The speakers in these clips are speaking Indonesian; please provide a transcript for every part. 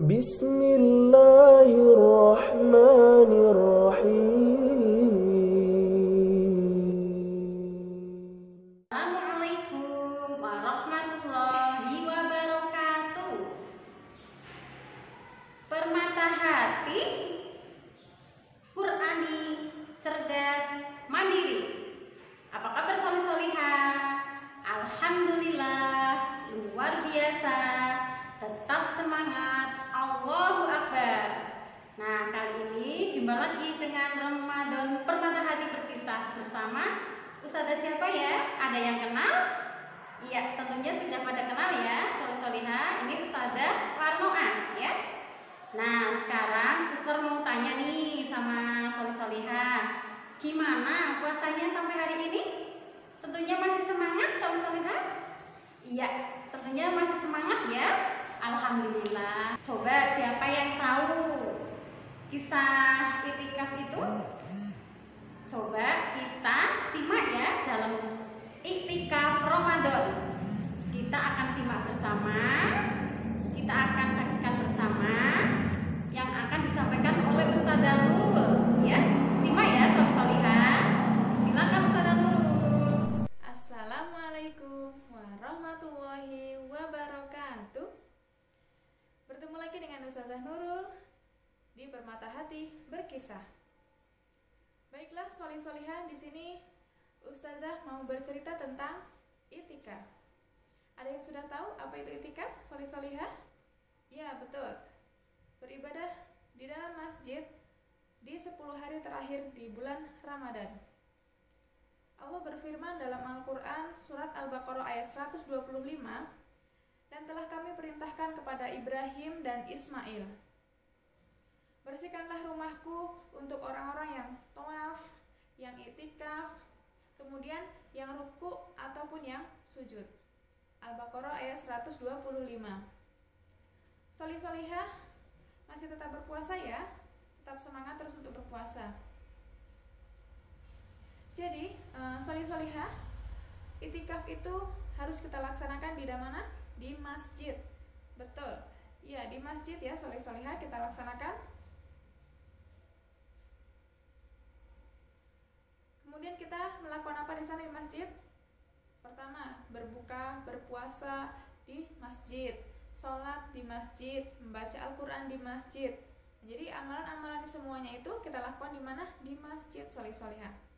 Bismillahirrahmanirrahim. Assalamualaikum warahmatullahi wabarakatuh. Permata hati, Qurani, cerdas, mandiri. Apa kabar solih-solihah? Alhamdulillah, luar biasa. Tetap semangat, Allahu Akbar. Nah, kali ini jumpa lagi dengan Ramadan Permata Hati Berkisah bersama Ustazah siapa ya? Ada yang kenal? Iya, tentunya sudah pada kenal ya, solih-solihah. Ini Ustazah Warnoan ya. Nah, sekarang Ustaz mau tanya nih sama solih-solihah. Gimana puasanya sampai hari ini? Tentunya masih semangat solih-solihah? Iya, tentunya masih semangat ya. Alhamdulillah. Coba siapa yang tahu kisah itikaf itu? Coba kita simak ya dalam iktikaf Ramadan. Kita akan simak bersama, kita akan saksikan bersama yang akan disampaikan oleh Ustazah Nurul ya. Simak ya solih-solihah. Silakan Ustazah Nurul. Assalamualaikum warahmatullahi wabarakatuh. Bertemu lagi dengan Ustazah Nurul di Permata Hati Berkisah. Baiklah solih-solihah, di sini Ustazah mau bercerita tentang itikaf. Ada yang sudah tahu apa itu itikaf, solih-solihah? Ya, betul. Beribadah di dalam masjid di 10 hari terakhir di bulan Ramadan. Allah berfirman dalam Al-Quran surat Al-Baqarah ayat 125, dan telah kami perintahkan kepada Ibrahim dan Ismail, bersihkanlah rumahku untuk orang-orang yang tawaf, yang itikaf, kemudian yang ruku ataupun yang sujud. Al-Baqarah ayat 125. Solih-solihah, masih tetap berpuasa ya? Tetap semangat terus untuk berpuasa. Jadi, solih-solihah, itikaf itu harus kita laksanakan di mana? Di masjid. Betul. Ya, di masjid ya, solih-solihah kita laksanakan. Kemudian kita melakukan apa di sana di masjid? Pertama, berbuka, berpuasa di masjid, sholat di masjid, membaca Al-Quran di masjid. Jadi amalan-amalan semuanya itu kita lakukan di mana? Di masjid, solih-solihah.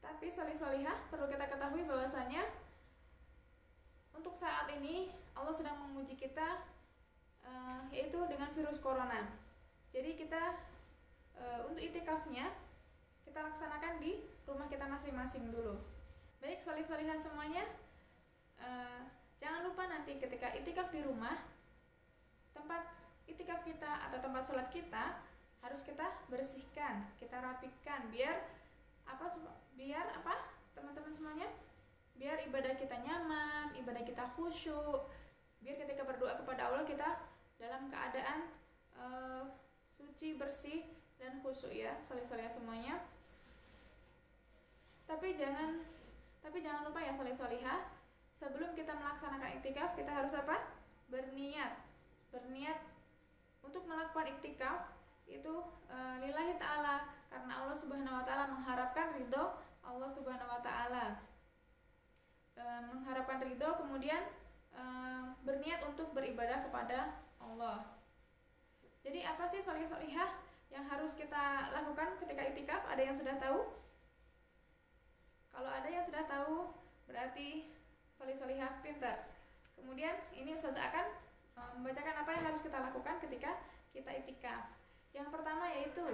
Tapi solih-solihah, perlu kita ketahui bahwasanya untuk saat ini Allah sedang menguji kita, yaitu dengan virus corona. Jadi kita untuk itikafnya kita laksanakan di rumah kita masing-masing dulu. Baik solih-solihah semuanya, jangan lupa nanti ketika itikaf di rumah, tempat itikaf kita atau tempat sholat kita harus kita bersihkan, kita rapikan, biar teman-teman semuanya, biar ibadah kita nyaman, ibadah kita khusyuk, biar ketika berdoa kepada Allah kita dalam keadaan suci, bersih, dan khusyuk ya, solih-solihah semuanya. Tapi jangan lupa ya solih-solihah, sebelum kita melaksanakan iktikaf kita harus apa? Berniat untuk melakukan iktikaf itu lillahi ta'ala, karena Allah Subhanahu wa ta'ala, mengharapkan ridho Allah Subhanahu wa ta'ala, mengharapkan ridho, kemudian berniat untuk beribadah kepada Allah. Jadi apa sih solih-solihah yang harus kita lakukan ketika iktikaf? Ada yang sudah tahu? Kalau ada yang sudah tahu, berarti solih-solihah pintar. Kemudian ini Ustazah akan membacakan apa yang harus kita lakukan ketika kita iktikaf. Yang pertama yaitu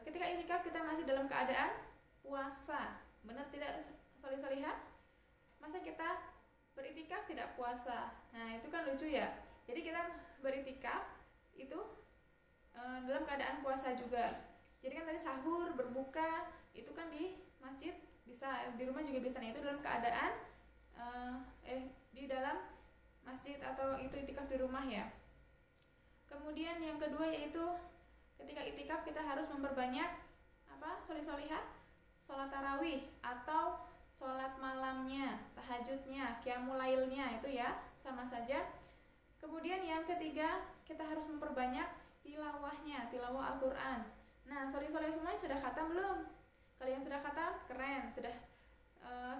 ketika iktikaf kita masih dalam keadaan puasa. Benar tidak solih-solihah? Masa kita beritikaf tidak puasa? Nah, itu kan lucu ya. Jadi kita beritikaf itu dalam keadaan puasa juga. Jadi kan tadi sahur, berbuka, itu kan di masjid bisa, di rumah juga bisa. Nah, itu dalam keadaan di dalam masjid atau itu itikaf di rumah ya. Kemudian yang kedua yaitu ketika itikaf kita harus memperbanyak apa? Solih-solihah, sholat tarawih atau sholat malamnya. tahajudnya, qiyamul lailnya itu ya sama saja. Kemudian yang ketiga, kita harus memperbanyak tilawahnya, tilawah Al-Qur'an. Nah, soli-soli semuanya sudah khatam belum? Kalian sudah khatam? Keren, sudah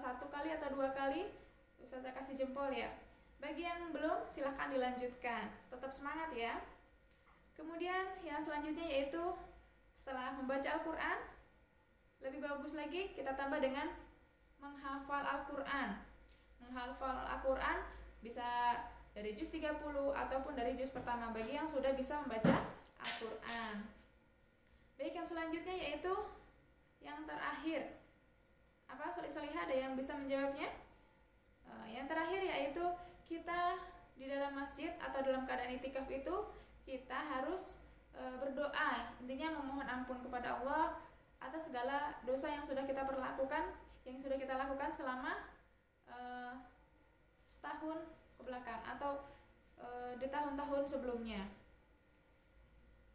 1 kali atau 2 kali Ustazah kasih jempol ya. Bagi yang belum, silahkan dilanjutkan. Tetap semangat ya. Kemudian yang selanjutnya yaitu setelah membaca Al-Qur'an, lebih bagus lagi kita tambah dengan menghafal Al-Qur'an. Menghafal Al-Qur'an bisa dari juz 30 ataupun dari juz pertama bagi yang sudah bisa membaca Al-Qur'an. Baik, yang selanjutnya yaitu yang terakhir. Apa solih-solihah, ada yang bisa menjawabnya? Yang terakhir yaitu kita di dalam masjid atau dalam keadaan itikaf itu kita harus berdoa, intinya memohon ampun kepada Allah atas segala dosa yang sudah kita lakukan selama setahun ke belakang atau di tahun-tahun sebelumnya.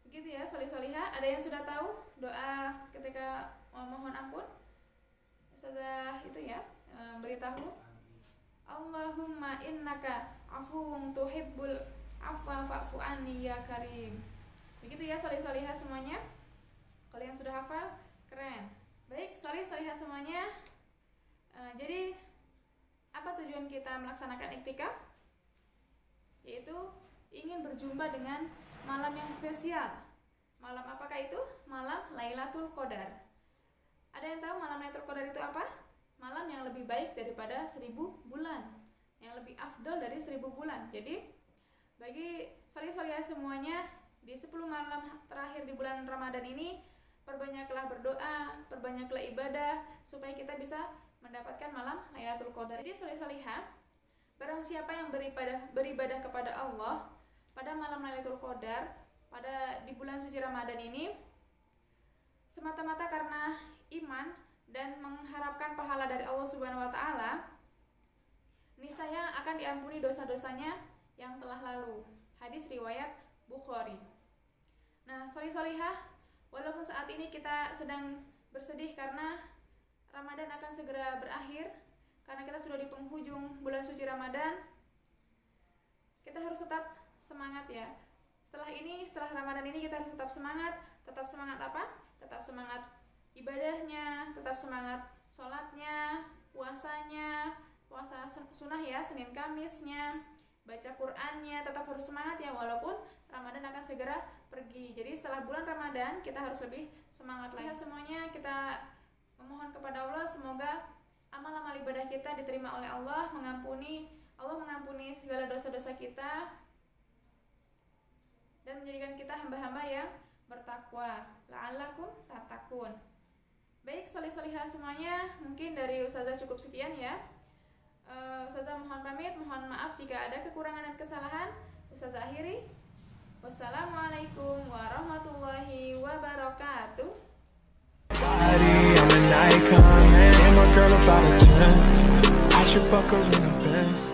Begitu ya solih-solihah. Ada yang sudah tahu doa ketika memohon ampun? Ustazah itu ya beritahu, Allahumma innaka afuwun tuhibbul afwa fa'fu anni ya karim. Begitu ya solih-solihah semuanya. Kalau yang sudah hafal, keren. Baik, solih-solihah semuanya. Jadi apa tujuan kita melaksanakan iktikaf? Yaitu ingin berjumpa dengan malam yang spesial. Malam apakah itu? Malam Lailatul Qadar. Ada yang tahu malam Lailatul Qadar itu apa? Malam yang lebih baik daripada 1000 bulan, yang lebih afdol dari 1000 bulan. Jadi bagi solih-solihah semuanya, di 10 malam terakhir di bulan Ramadan ini, perbanyaklah berdoa, perbanyaklah ibadah supaya kita bisa mendapatkan malam Lailatul Qadar. Jadi solih-solihah, barang siapa yang beribadah kepada Allah pada malam Lailatul Qadar di bulan suci Ramadan ini semata-mata karena iman dan mengharapkan pahala dari Allah Subhanahu wa taala, niscaya akan diampuni dosa-dosanya yang telah lalu. Hadis riwayat Bukhari. Nah, solih-solihah, walaupun saat ini kita sedang bersedih karena Ramadan akan segera berakhir, karena kita sudah di penghujung bulan suci Ramadan, kita harus tetap semangat ya. Setelah Ramadan ini kita harus tetap semangat. Tetap semangat apa? Tetap semangat ibadahnya, tetap semangat sholatnya, puasanya, puasa sunnah ya, Senin Kamisnya, baca Qur'annya, tetap harus semangat ya, walaupun Ramadan akan segera pergi. Jadi setelah bulan Ramadan kita harus lebih semangat lagi. Semuanya kita memohon kepada Allah semoga amal-amal ibadah kita diterima oleh Allah, Allah mengampuni segala dosa-dosa kita dan menjadikan kita hamba-hamba yang bertakwa. La'allakum tattaqun. Baik, solih-solihah semuanya, mungkin dari Ustazah cukup sekian ya. Ustazah mohon pamit, mohon maaf jika ada kekurangan dan kesalahan. Ustazah akhiri. Wassalamualaikum warahmatullahi wabarakatuh. I'm an icon, man. And my girl about a 10. I should fuck her in a Benz.